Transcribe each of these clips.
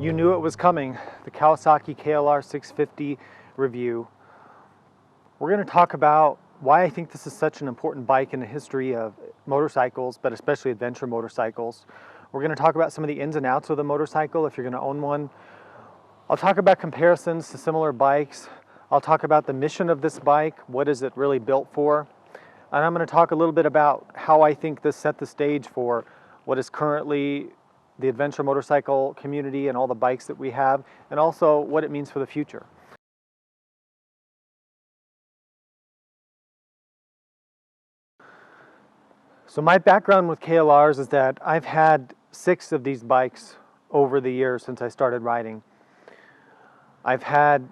You knew it was coming, the Kawasaki KLR650 review. We're going to talk about why I think this is such an important bike in the history of motorcycles, but especially adventure motorcycles. We're going to talk about some of the ins and outs of the motorcycle if you're going to own one. I'll talk about comparisons to similar bikes. I'll talk about the mission of this bike, what is it really built for. And I'm going to talk a little bit about how I think this set the stage for what is currently the adventure motorcycle community and all the bikes that we have, and also what it means for the future. So my background with KLRs is that I've had 6 of these bikes over the years since I started riding. I've had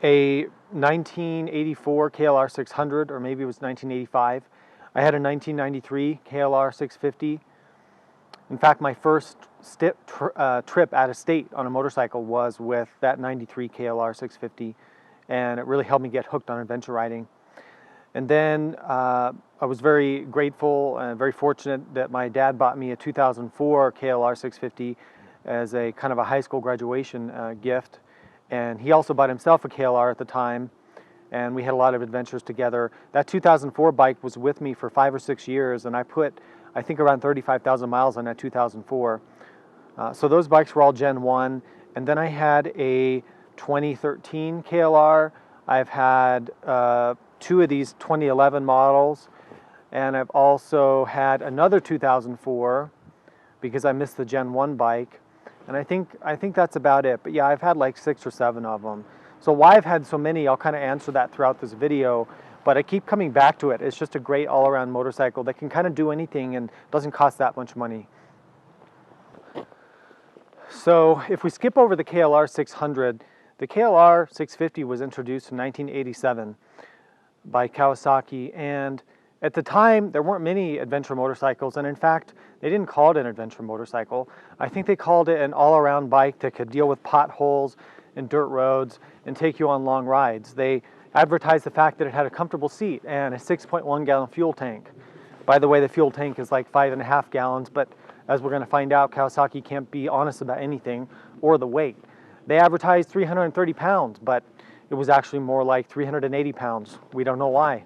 a 1984 KLR600, or maybe it was 1985. I had a 1993 KLR650. In fact, my first trip out of state on a motorcycle was with that 93 KLR650, and it really helped me get hooked on adventure riding. And then I was very grateful and very fortunate that my dad bought me a 2004 KLR650 as a kind of a high school graduation gift. And he also bought himself a KLR at the time, and we had a lot of adventures together. That 2004 bike was with me for 5 or 6 years, and I put, I think, around 35,000 miles on that 2004. So those bikes were all Gen 1. And then I had a 2013 KLR. I've had 2 of these 2011 models, and I've also had another 2004 because I missed the Gen 1 bike. And I think that's about it. But yeah, I've had like 6 or 7 of them. So why I've had so many, I'll kind of answer that throughout this video. But I keep coming back to it. It's just a great all-around motorcycle that can kind of do anything and doesn't cost that much money. So if we skip over the KLR600, the KLR650 was introduced in 1987 by Kawasaki, and at the time there weren't many adventure motorcycles, and in fact they didn't call it an adventure motorcycle. I think they called it an all-around bike that could deal with potholes and dirt roads and take you on long rides. They advertised the fact that it had a comfortable seat and a 6.1 gallon fuel tank. By the way, the fuel tank is like 5.5 gallons, but as we're going to find out, Kawasaki can't be honest about anything or the weight. They advertised 330 pounds, but it was actually more like 380 pounds. We don't know why.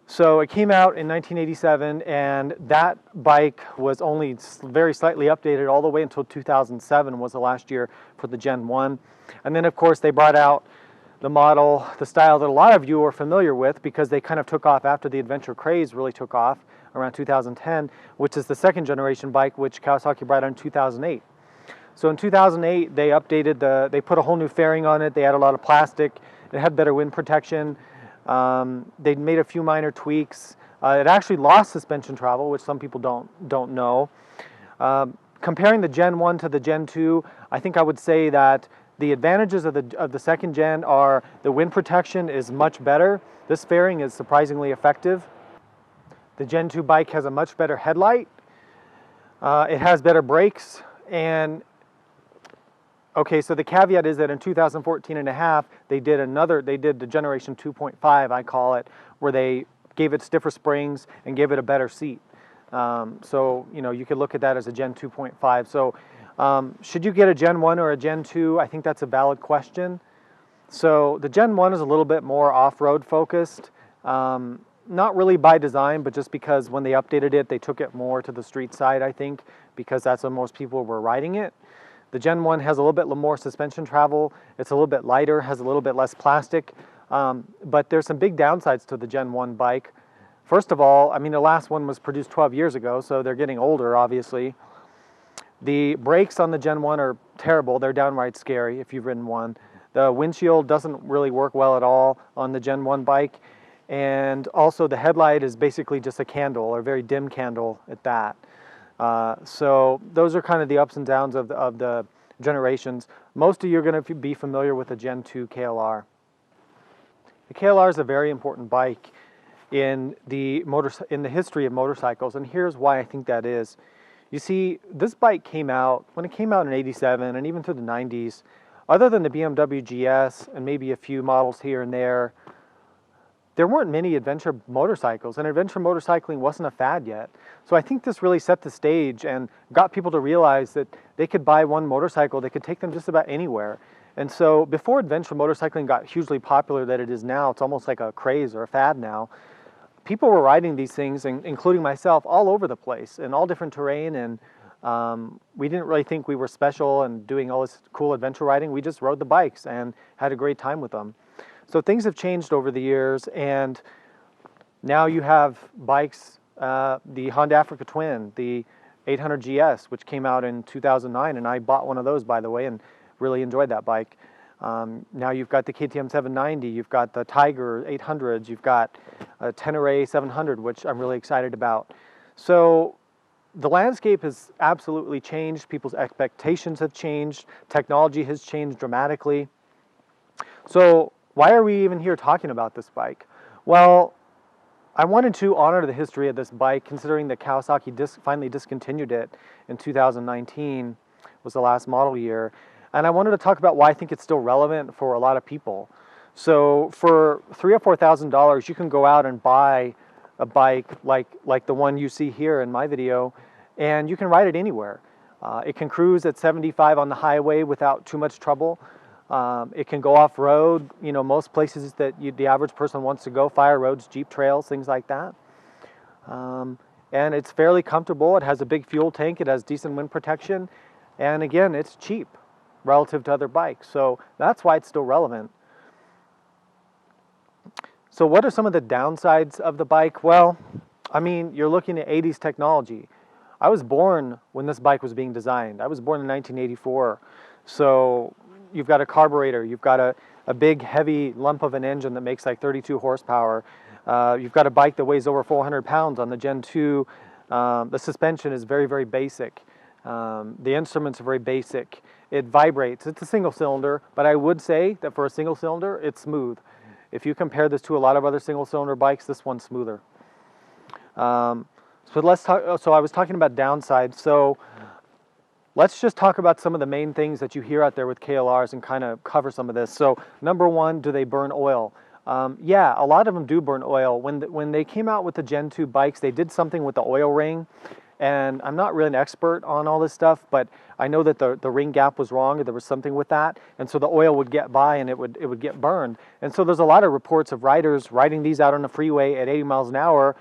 So it came out in 1987, and that bike was only very slightly updated all the way until 2007 was the last year for the Gen 1. And then of course they brought out the model, the style that a lot of you are familiar with because they kind of took off after the adventure craze really took off around 2010, which is the second generation bike which Kawasaki brought out in 2008. So in 2008 they updated they put a whole new fairing on it, they had a lot of plastic, it had better wind protection. They made a few minor tweaks. It actually lost suspension travel, which some people don't know. Comparing the Gen 1 to the Gen 2, I think I would say that the advantages of the second gen are the wind protection is much better. This fairing is surprisingly effective. The Gen 2 bike has a much better headlight. It has better brakes, and okay, so the caveat is that in 2014 and a half, they did the generation 2.5, I call it, where they gave it stiffer springs and gave it a better seat. So, you know, you could look at that as a Gen 2.5. So, should you get a Gen 1 or a Gen 2? I think that's a valid question. So, the Gen 1 is a little bit more off-road focused. Not really by design, but just because when they updated it, they took it more to the street side, I think, because that's when most people were riding it. The Gen 1 has a little bit more suspension travel. It's a little bit lighter, has a little bit less plastic. But there's some big downsides to the Gen 1 bike. First of all, I mean, the last one was produced 12 years ago, so they're getting older, obviously. The brakes on the Gen 1 are terrible. They're downright scary if you've ridden one. The windshield doesn't really work well at all on the Gen 1 bike. And also the headlight is basically just a candle, or a very dim candle at that. So those are kind of the ups and downs of the generations. Most of you are going to be familiar with the Gen 2 KLR. The KLR is a very important bike in the history of motorcycles, and here's why I think that is. You see, this bike came out, when it came out in '87 and even through the 90s, other than the BMW GS and maybe a few models here and there, there weren't many adventure motorcycles, and adventure motorcycling wasn't a fad yet. So I think this really set the stage and got people to realize that they could buy one motorcycle, they could take them just about anywhere. And so before adventure motorcycling got hugely popular that it is now, it's almost like a craze or a fad now, people were riding these things, including myself, all over the place in all different terrain, and we didn't really think we were special and doing all this cool adventure riding. We just rode the bikes and had a great time with them. So things have changed over the years, and now you have bikes, the Honda Africa Twin, the 800 GS, which came out in 2009, and I bought one of those, by the way, and really enjoyed that bike. Now you've got the KTM 790, you've got the Tiger 800s, you've got a Tenere 700, which I'm really excited about. So the landscape has absolutely changed. People's expectations have changed. Technology has changed dramatically. So why are we even here talking about this bike? Well, I wanted to honor the history of this bike, considering that Kawasaki finally discontinued it in 2019, was the last model year. And I wanted to talk about why I think it's still relevant for a lot of people. So for $3,000 or $4,000, you can go out and buy a bike like the one you see here in my video, and you can ride it anywhere. It can cruise at 75 on the highway without too much trouble. It can go off-road, you know, most places that the average person wants to go, fire roads, Jeep trails, things like that. And it's fairly comfortable. It has a big fuel tank. It has decent wind protection. And again, it's cheap relative to other bikes. So that's why it's still relevant. So what are some of the downsides of the bike? Well, I mean, you're looking at 80s technology. I was born when this bike was being designed. I was born in 1984. So you've got a carburetor, you've got a big heavy lump of an engine that makes like 32 horsepower. You've got a bike that weighs over 400 pounds on the Gen 2. The suspension is very, very basic. The instruments are very basic. It vibrates. It's a single cylinder, but I would say that for a single cylinder, it's smooth. If you compare this to a lot of other single cylinder bikes, this one's smoother. So let's talk. So I was talking about downsides. So let's just talk about some of the main things that you hear out there with KLRs and kind of cover some of this. So number one, do they burn oil? Yeah, a lot of them do burn oil. When they came out with the Gen 2 bikes, they did something with the oil ring. And I'm not really an expert on all this stuff, but I know that the ring gap was wrong, or there was something with that, and so the oil would get by and it would get burned. And so there's a lot of reports of riders riding these out on the freeway at 80 miles an hour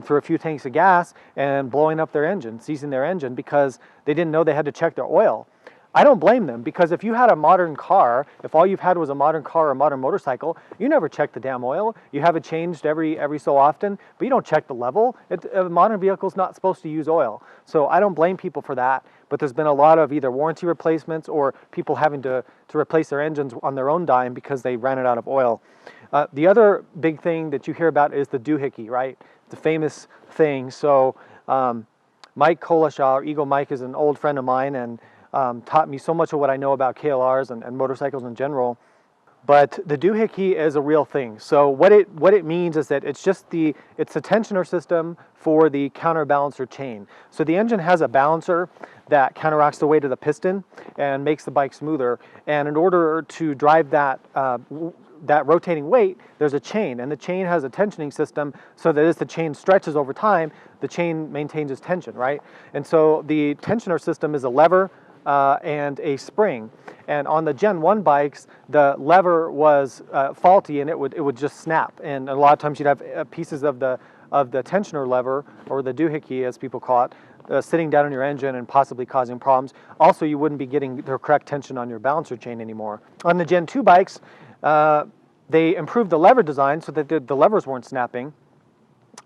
through a few tanks of gas and blowing up their engine, seizing their engine because they didn't know they had to check their oil. I don't blame them, because if you had a modern car, if all you've had was a modern car or a modern motorcycle, you never check the damn oil. You have it changed every so often, but you don't check the level. A modern vehicle is not supposed to use oil. So I don't blame people for that, but there's been a lot of either warranty replacements or people having to replace their engines on their own dime because they ran it out of oil. The other big thing that you hear about is the doohickey, right? It's a famous thing. So Mike Kolashaw, or Eagle Mike, is an old friend of mine, and taught me so much of what I know about KLRs and motorcycles in general. But the doohickey is a real thing. So what it means is that it's a tensioner system for the counterbalancer chain. So the engine has a balancer that counteracts the weight of the piston and makes the bike smoother. And in order to drive that rotating weight, there's a chain, and the chain has a tensioning system so that as the chain stretches over time, the chain maintains its tension, right? And so the tensioner system is a lever and a spring. And on the Gen 1 bikes, the lever was faulty, and it would just snap. And a lot of times you'd have pieces of the tensioner lever, or the doohickey as people call it, sitting down in your engine and possibly causing problems. Also, you wouldn't be getting the correct tension on your balancer chain anymore. On the Gen 2 bikes, they improved the lever design so that the levers weren't snapping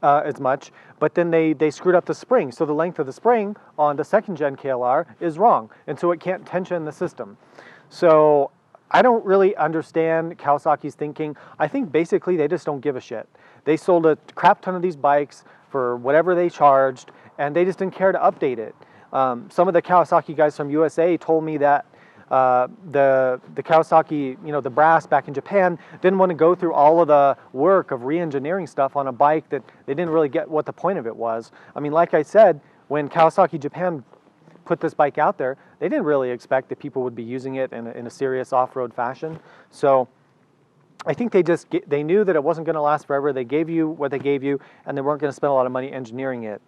as much, but then they screwed up the spring. So the length of the spring on the second gen KLR is wrong, and so it can't tension the system. So I don't really understand Kawasaki's thinking. I think basically they just don't give a shit. They sold a crap ton of these bikes for whatever they charged, and they just didn't care to update it. Some of the Kawasaki guys from USA told me that the Kawasaki, the brass back in Japan, didn't want to go through all of the work of re-engineering stuff on a bike that they didn't really get what the point of it was. I mean, like I said, when Kawasaki Japan put this bike out there, they didn't really expect that people would be using it in a serious off-road fashion. So I think they knew that it wasn't going to last forever. They gave you what they gave you, and they weren't going to spend a lot of money engineering it.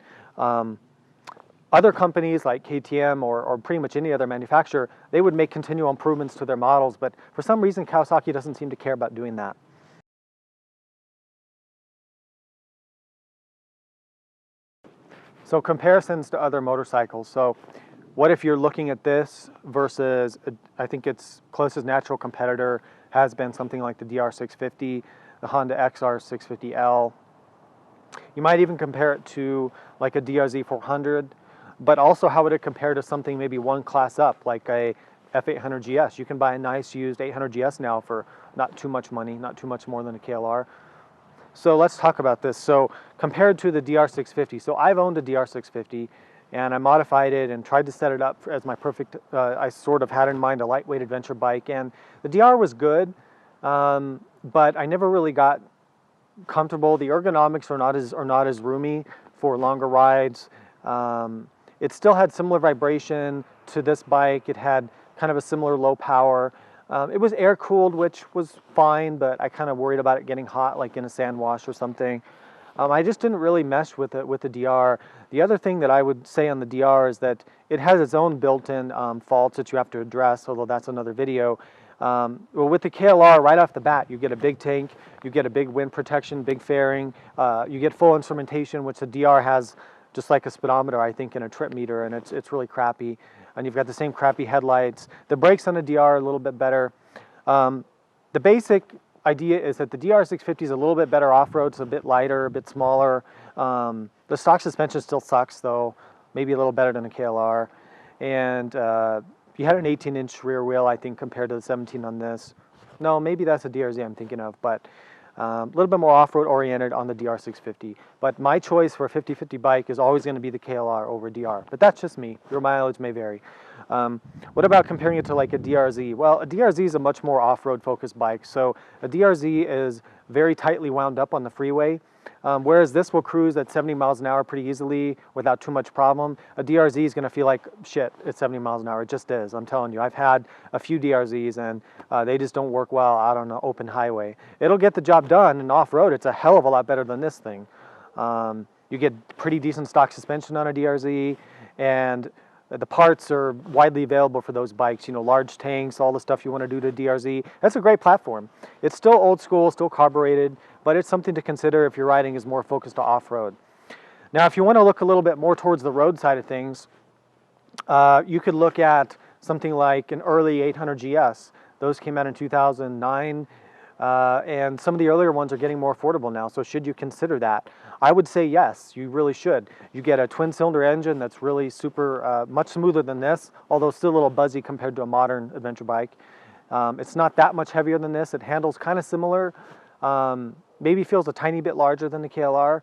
Other companies like KTM or pretty much any other manufacturer, they would make continual improvements to their models, but for some reason Kawasaki doesn't seem to care about doing that. So comparisons to other motorcycles. So what if you're looking at this versus, I think its closest natural competitor has been something like the DR650, the Honda XR650L. You might even compare it to like a DRZ400, but also how would it compare to something maybe one class up, like a F800 GS? You can buy a nice used 800 GS now for not too much money, not too much more than a KLR. So let's talk about this. So compared to the DR650, so I've owned a DR650 and I modified it and tried to set it up as my perfect, I sort of had in mind a lightweight adventure bike, and the DR was good, but I never really got comfortable. The ergonomics are not as roomy for longer rides. It still had similar vibration to this bike. It had kind of a similar low power. It was air cooled, which was fine, but I kind of worried about it getting hot, like in a sand wash or something. I just didn't really mesh with the DR. The other thing that I would say on the DR is that it has its own built-in faults that you have to address, although that's another video. Well, with the KLR, right off the bat, you get a big tank, you get a big wind protection, big fairing, you get full instrumentation, which the DR has just like a speedometer, I think, and a trip meter, and it's really crappy. And you've got the same crappy headlights. The brakes on the DR are a little bit better. The basic idea is that the DR650 is a little bit better off-road. It's a bit lighter, a bit smaller. The stock suspension still sucks, though, maybe a little better than a KLR. And you had an 18-inch rear wheel, I think, compared to the 17 on this. No, maybe that's a DRZ I'm thinking of, but a little bit more off-road oriented on the DR650. But my choice for a 50-50 bike is always going to be the KLR over DR. But that's just me. Your mileage may vary. What about comparing it to like a DRZ? Well, a DRZ is a much more off-road focused bike. So a DRZ is very tightly wound up on the freeway, whereas this will cruise at 70 miles an hour pretty easily without too much problem. A DRZ is going to feel like shit at 70 miles an hour. It just is. I'm telling you. I've had a few DRZs and they just don't work well out on an open highway. It'll get the job done, and off-road it's a hell of a lot better than this thing. You get pretty decent stock suspension on a DRZ, and the parts are widely available for those bikes, you know, large tanks, all the stuff you want to do to DRZ. That's a great platform. It's still old school, still carbureted, but it's something to consider if your riding is more focused to off-road. Now, if you want to look a little bit more towards the road side of things, you could look at something like an early 800 GS. Those came out in 2009, and some of the earlier ones are getting more affordable now, so should you consider that? I would say yes, you really should. You get a twin-cylinder engine that's really super, much smoother than this, although still a little buzzy compared to a modern adventure bike. It's not that much heavier than this. It handles kind of similar. Maybe feels a tiny bit larger than the KLR,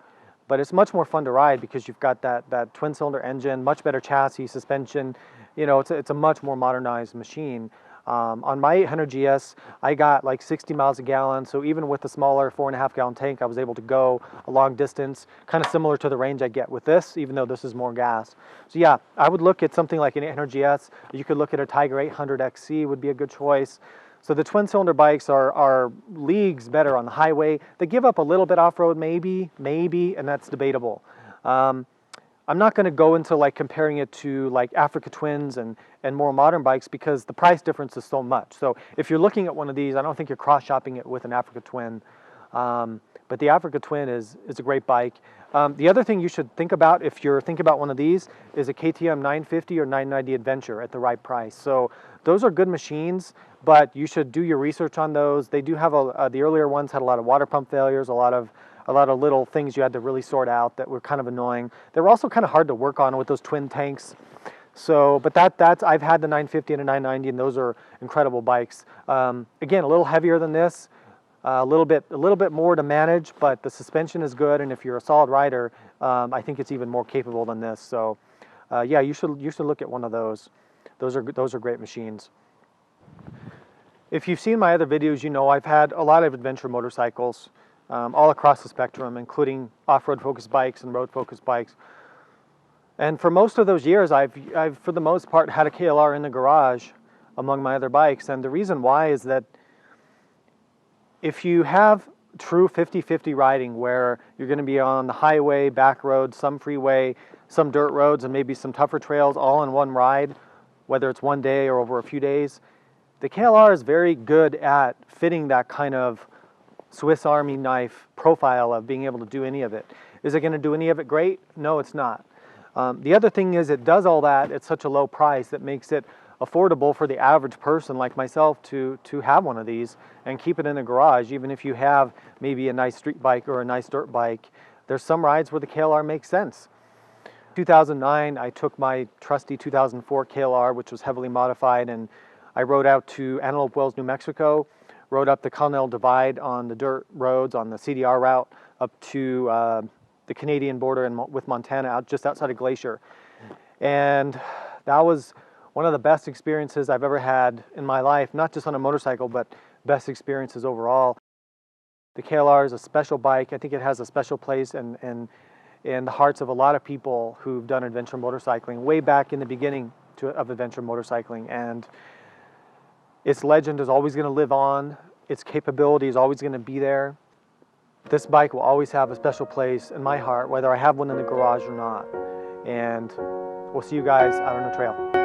but it's much more fun to ride because you've got that twin-cylinder engine, much better chassis, suspension. You know, it's a much more modernized machine. On my 800 GS, I got like 60 miles a gallon, so even with the smaller 4.5 gallon tank, I was able to go a long distance, kind of similar to the range I get with this, even though this is more gas. So yeah, I would look at something like an 800 GS. You could look at a Tiger 800 XC would be a good choice. So the twin-cylinder bikes are leagues better on the highway. They give up a little bit off-road, maybe, and that's debatable. I'm not going to go into like comparing it to like Africa Twins and more modern bikes because the price difference is so much. So if you're looking at one of these, I don't think you're cross-shopping it with an Africa Twin. But the Africa Twin is a great bike. The other thing you should think about if you're thinking about one of these is a KTM 950 or 990 Adventure at the right price. So those are good machines, but you should do your research on those. They do have the earlier ones had a lot of water pump failures, a lot of little things you had to really sort out that were kind of annoying. They were also kind of hard to work on with those twin tanks. So, but that's I've had the 950 and the 990, and those are incredible bikes. Again, a little heavier than this, a little bit more to manage, but the suspension is good, and if you're a solid rider, I think it's even more capable than this. So, yeah, you should look at one of those. Those are great machines. If you've seen my other videos, you know I've had a lot of adventure motorcycles. All across the spectrum, including off-road focused bikes and road focused bikes. And for most of those years, I've for the most part had a KLR in the garage among my other bikes. And the reason why is that If you have true 50-50 riding where you're going to be on the highway, back roads, some freeway, some dirt roads, and maybe some tougher trails all in one ride, whether it's one day or over a few days, the KLR is very good at fitting that kind of Swiss Army knife profile of being able to do any of it. Is it going to do any of it great? No, it's not. The other thing is it does all that at such a low price that makes it affordable for the average person like myself to have one of these and keep it in a garage. Even if you have maybe a nice street bike or a nice dirt bike, there's some rides where the KLR makes sense. 2009, I took my trusty 2004 KLR, which was heavily modified, and I rode out to Antelope Wells, New Mexico, rode up the Continental Divide on the dirt roads on the CDR route up to the Canadian border with Montana, just outside of Glacier. And that was one of the best experiences I've ever had in my life, not just on a motorcycle, but best experiences overall. The KLR is a special bike. I think it has a special place in the hearts of a lot of people who've done adventure motorcycling way back in the beginning of adventure motorcycling. And its legend is always going to live on. Its capability is always going to be there. This bike will always have a special place in my heart, whether I have one in the garage or not. And we'll see you guys out on the trail.